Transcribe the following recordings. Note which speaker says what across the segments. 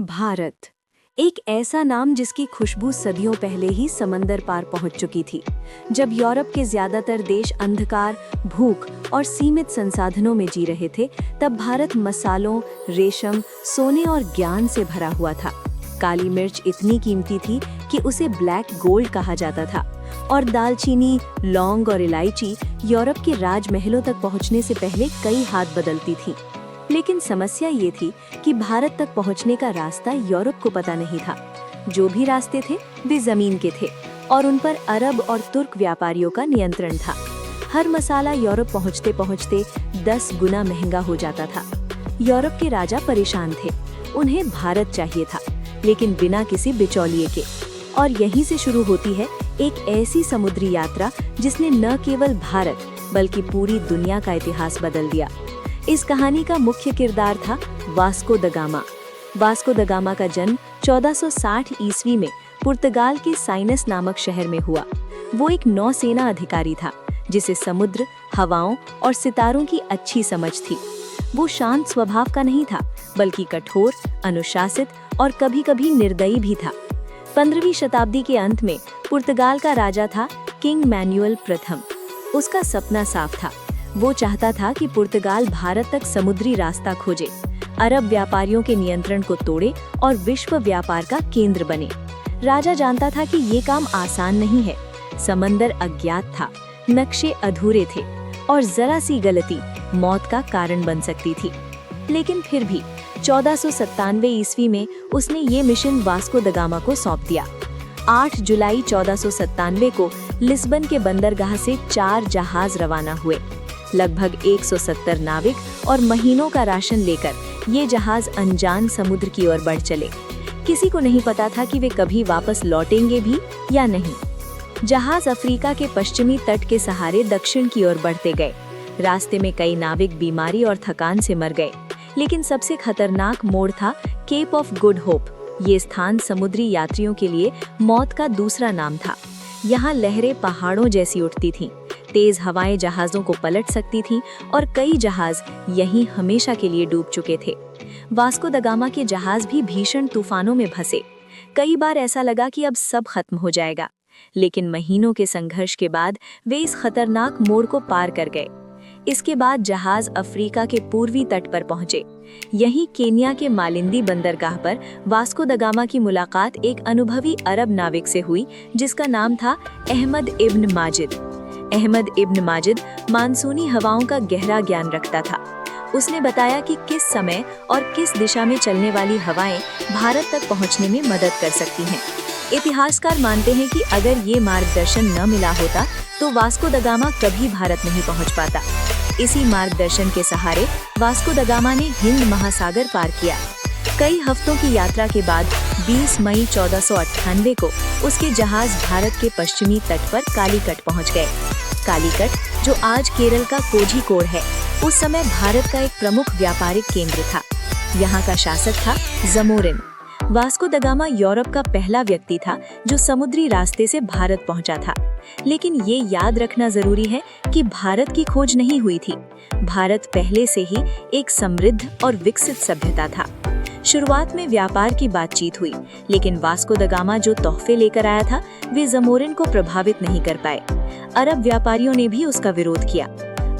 Speaker 1: भारत, एक ऐसा नाम जिसकी खुशबू सदियों पहले ही समंदर पार पहुंच चुकी थी। जब यूरोप के ज्यादातर देश अंधकार, भूख और सीमित संसाधनों में जी रहे थे, तब भारत मसालों, रेशम, सोने और ज्ञान से भरा हुआ था। काली मिर्च इतनी कीमती थी कि उसे ब्लैक गोल्ड कहा जाता था, और दालचीनी, लौंग और इलायची यूरोप के राजमहलों तक पहुंचने से पहले कई हाथ बदलती थी। लेकिन समस्या ये थी कि भारत तक पहुंचने का रास्ता यूरोप को पता नहीं था। जो भी रास्ते थे वे जमीन के थे, और उन पर अरब और तुर्क व्यापारियों का नियंत्रण था। हर मसाला यूरोप पहुंचते पहुंचते 10 गुना महंगा हो जाता था। यूरोप के राजा परेशान थे। उन्हें भारत चाहिए था, लेकिन बिना किसी बिचौलिए के। और यहीं से शुरू होती है एक ऐसी समुद्री यात्रा जिसने न केवल भारत बल्कि पूरी दुनिया का इतिहास बदल दिया। इस कहानी का मुख्य किरदार था Vasco the gamma. Vasco the gamma का जन्म 1460 ईस्वी में पुर्तगाल के साइनस नामक शहर में हुआ। वो एक नौसेना अधिकारी था जिसे समुद्र, हवाओं और सितारों की अच्छी समझ थी। वो शांत स्वभाव का नहीं था, बल्कि कठोर, अनुशासित और कभी-कभी निर्दयी भी था। 15वीं शताब्दी के अंत में पुर्तगाल का राजा था किंग मैनुअल प्रथम। उसका सपना साफ था। वो चाहता था कि पुर्तगाल भारत तक समुद्री रास्ता खोजे, अरब व्यापारियों के नियंत्रण को तोड़े और विश्व व्यापार का केंद्र बने। राजा जानता था कि ये काम आसान नहीं है। समंदर अज्ञात था, नक्शे अधूरे थे, और जरा सी गलती मौत का कारण बन सकती थी। लेकिन फिर भी 1497 ईस्वी में उसने ये मिशन वास्को द गामा को सौंप दिया। 8 जुलाई 1497 को लिस्बन के बंदरगाह से 4 जहाज रवाना हुए। लगभग 170 नाविक और महीनों का राशन लेकर ये जहाज अनजान समुद्र की ओर बढ़ चले। किसी को नहीं पता था कि वे कभी वापस लौटेंगे भी या नहीं। जहाज अफ्रीका के पश्चिमी तट के सहारे दक्षिण की ओर बढ़ते गए। रास्ते में कई नाविक बीमारी और थकान से मर गए। लेकिन सबसे खतरनाक मोड़ था केप ऑफ गुड होप। ये स्थान समुद्री यात्रियों के लिए मौत का दूसरा नाम था। यहाँ लहरें पहाड़ों जैसी उठती थीं, तेज हवाएं जहाजों को पलट सकती थीं, और कई जहाज यहीं हमेशा के लिए डूब चुके थे। वास्को द गामा के जहाज भी भीषण तूफानों में फंसे। कई बार ऐसा लगा कि अब सब खत्म हो जाएगा, लेकिन महीनों के संघर्ष के बाद वे इस खतरनाक मोड़ को पार कर गए। इसके बाद जहाज अफ्रीका के पूर्वी तट पर पहुंचे। यहीं केन्या के मालिंदी बंदरगाह पर वास्को द गामा की मुलाकात एक अनुभवी अरब नाविक से हुई जिसका नाम था अहमद इब्न माजिद। अहमद इब्न माजिद मानसूनी हवाओं का गहरा ज्ञान रखता था। उसने बताया कि किस समय और किस दिशा में चलने वाली हवाएं भारत तक पहुंचने में मदद कर सकती हैं। इतिहासकार मानते हैं कि अगर ये मार्गदर्शन न मिला होता तो वास्को द गामा कभी भारत नहीं पहुंच पाता। इसी मार्गदर्शन के सहारे वास्को द गामा ने हिंद महासागर पार किया। कई हफ्तों की यात्रा के बाद 20 मई 1498 को उसके जहाज भारत के पश्चिमी तट पर कालीकट पहुंच गए। कालीकट, जो आज केरल का कोझिकोड है, उस समय भारत का एक प्रमुख व्यापारिक केंद्र था। यहाँ का शासक था Zamorin. Vasco the gamma Europe का पहला व्यक्ति था जो समुद्री रास्ते से भारत पहुंचा था। लेकिन ये याद रखना जरूरी है कि भारत की खोज नहीं हुई थी। भारत पहले से ही एक समृद्ध और विकसित सभ्यता था। शुरुआत में व्यापार की बातचीत हुई, लेकिन वास्को द गामा जो तोहफे लेकर आया था वे जमोरिन को प्रभावित नहीं कर पाए। अरब व्यापारियों ने भी उसका विरोध किया।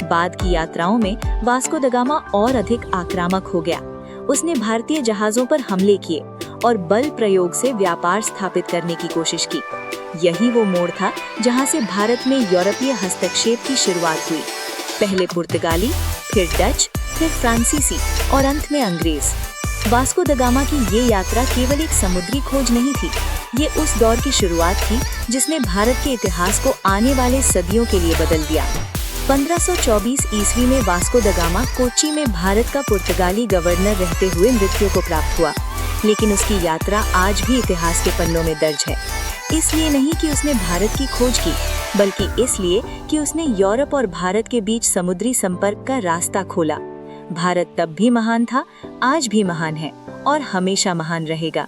Speaker 1: बाद की यात्राओं में वास्को द गामा और अधिक आक्रामक हो गया। उसने भारतीय जहाजों पर हमले किए और बल प्रयोग से व्यापार स्थापित करने की कोशिश की। यही वो मोड़ था जहां से भारत में यूरोपीय हस्तक्षेप की शुरुआत हुई। पहले पुर्तगाली, फिर डच, फिर फ्रांसीसी और अंत में अंग्रेज। वास्को द गामा की ये यात्रा केवल एक समुद्री खोज नहीं थी। ये उस दौर की शुरुआत थी जिसने भारत के इतिहास को आने वाले सदियों के लिए बदल दिया। 1524 ईस्वी में वास्को द गामा कोच्चि में भारत का पुर्तगाली गवर्नर रहते हुए मृत्यु को प्राप्त हुआ। लेकिन उसकी यात्रा आज भी इतिहास के पन्नों में दर्ज है। इसलिए नहीं कि उसने भारत की खोज की, बल्कि इसलिए कि उसने यूरोप और भारत के बीच समुद्री संपर्क का रास्ता खोला। भारत तब भी महान था, आज भी महान है और हमेशा महान रहेगा।